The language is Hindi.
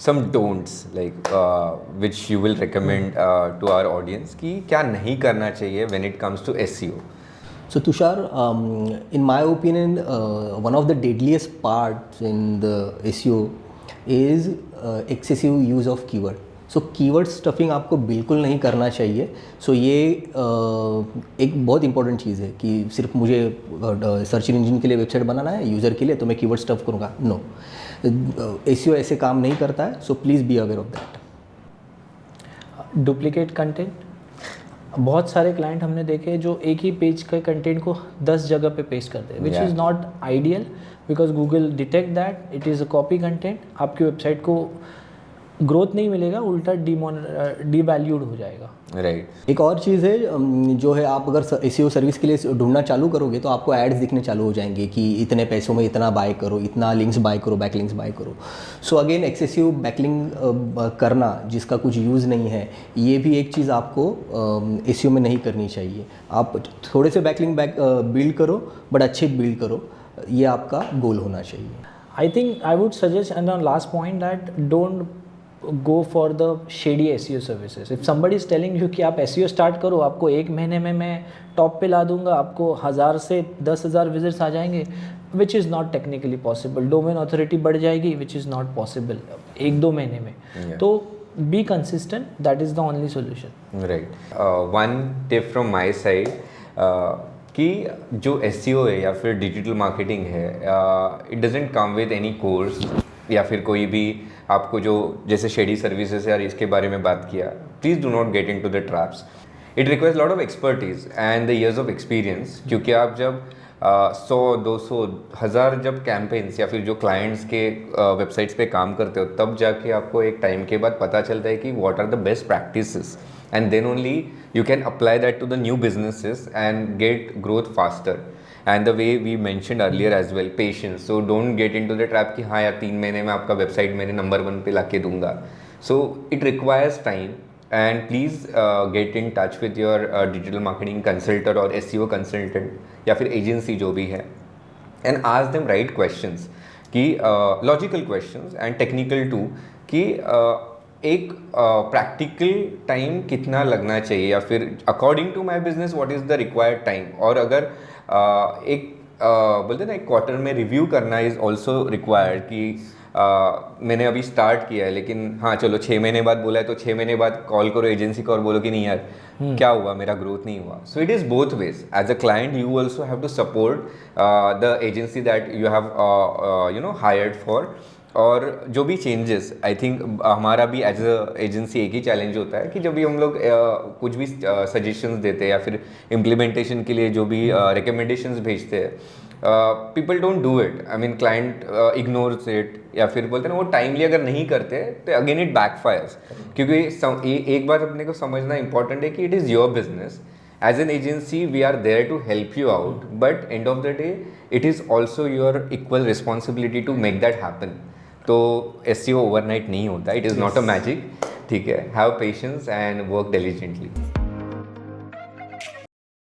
some don'ts like which you will recommend to our audience कि क्या नहीं करना चाहिए when it comes to SEO. So Tushar, in my opinion, one of the deadliest parts in the SEO is excessive use of keyword. So keyword stuffing आपको बिल्कुल नहीं करना चाहिए. सो ये एक बहुत इंपॉर्टेंट चीज़ है कि सिर्फ मुझे सर्च इंजन के लिए वेबसाइट बनाना है, यूज़र के लिए, तो मैं कीवर्ड स्टफ करूँगा. नो, एसईओ ऐसे काम नहीं करता है. So please be aware of that. Duplicate content, बहुत सारे क्लाइंट हमने देखे जो एक ही पेज के कंटेंट को 10 जगह पे पेस्ट करते हैं, which is not ideal because Google detect that it is a copy content. आपकी वेबसाइट को ग्रोथ नहीं मिलेगा, उल्टा डिवैल्यूड हो जाएगा. राइट. एक और चीज़ है जो है, आप अगर एसईओ सर्विस के लिए ढूंढना चालू करोगे तो आपको एड्स दिखने चालू हो जाएंगे कि इतने पैसों में इतना बाय करो, इतना लिंक्स बाय करो, बैक लिंक्स बाय करो. सो अगेन एक्सेसिव बैकलिंक करना जिसका कुछ यूज़ नहीं है, ये भी एक चीज़ आपको एसईओ में नहीं करनी चाहिए. आप थोड़े से बैकलिंक बिल्ड करो, बट अच्छे बिल्ड करो. ये आपका गोल होना चाहिए. I think I would suggest, and on last point, that don't go for the shady SEO services. If somebody is telling you कि आप SEO start करो, आपको एक महीने में मैं टॉप पे ला दूंगा, आपको 1000 से 10,000 विजिट्स आ जाएंगे, which is not technically possible. Domain authority बढ़ जाएगी, which is not possible एक दो महीने में. तो be consistent, that is the only solution. Right. One tip from my side, कि जो SEO है या फिर डिजिटल मार्केटिंग है, it doesn't come with any course या फिर कोई भी आपको जो जैसे शेडी सर्विसेज यार इसके बारे में बात किया. Please do not get in to the traps. It requires lot of expertise and the years of experience. क्योंकि आप जब 100, 200, 1000 जब कैंपेन्स या फिर जो क्लाइंट्स के वेबसाइट्स पे काम करते हो, तब जाके आपको एक टाइम के बाद पता चलता है कि what are the best practices, and then only you can apply that to the new businesses and get growth faster. And the way we mentioned earlier as well, patience. So don't get into the trap कि हाँ यार 3 महीने में आपका वेबसाइट मेरे नंबर 1 पे लाके दूंगा. So it requires time, and please get in touch with your digital marketing consultant or SEO consultant या फिर agency जो भी है, and ask them right questions कि logical questions and technical too कि एक प्रैक्टिकल टाइम कितना लगना चाहिए या फिर according to my business what is the required time. और अगर एक बोलते ना एक क्वार्टर में रिव्यू करना इज़ ऑल्सो रिक्वायर्ड कि मैंने अभी स्टार्ट किया है, लेकिन हाँ चलो 6 महीने बाद बोला है तो 6 महीने बाद कॉल करो एजेंसी को और बोलो कि नहीं यार क्या हुआ, मेरा ग्रोथ नहीं हुआ. So it is both ways. As a client you also have to support the agency that you have hired for. और जो भी चेंजेस, आई थिंक हमारा भी एज अ एजेंसी एक ही चैलेंज होता है कि जब भी हम लोग कुछ भी सजेशंस देते हैं या फिर इम्प्लीमेंटेशन के लिए जो भी रिकमेंडेशंस भेजते हैं, people don't do it. I mean client ignores it या फिर बोलते हैं ना वो टाइमली अगर नहीं करते तो अगेन इट बैकफायर्स. क्योंकि एक बात अपने को समझना इंपॉर्टेंट है कि it is your business. As an agency, we are there to help you out, but end of the day, it is also your equal responsibility to make that happen. तो SEO ओवरनाइट नहीं होता, it is not a magic. ठीक है, have patience and work diligently.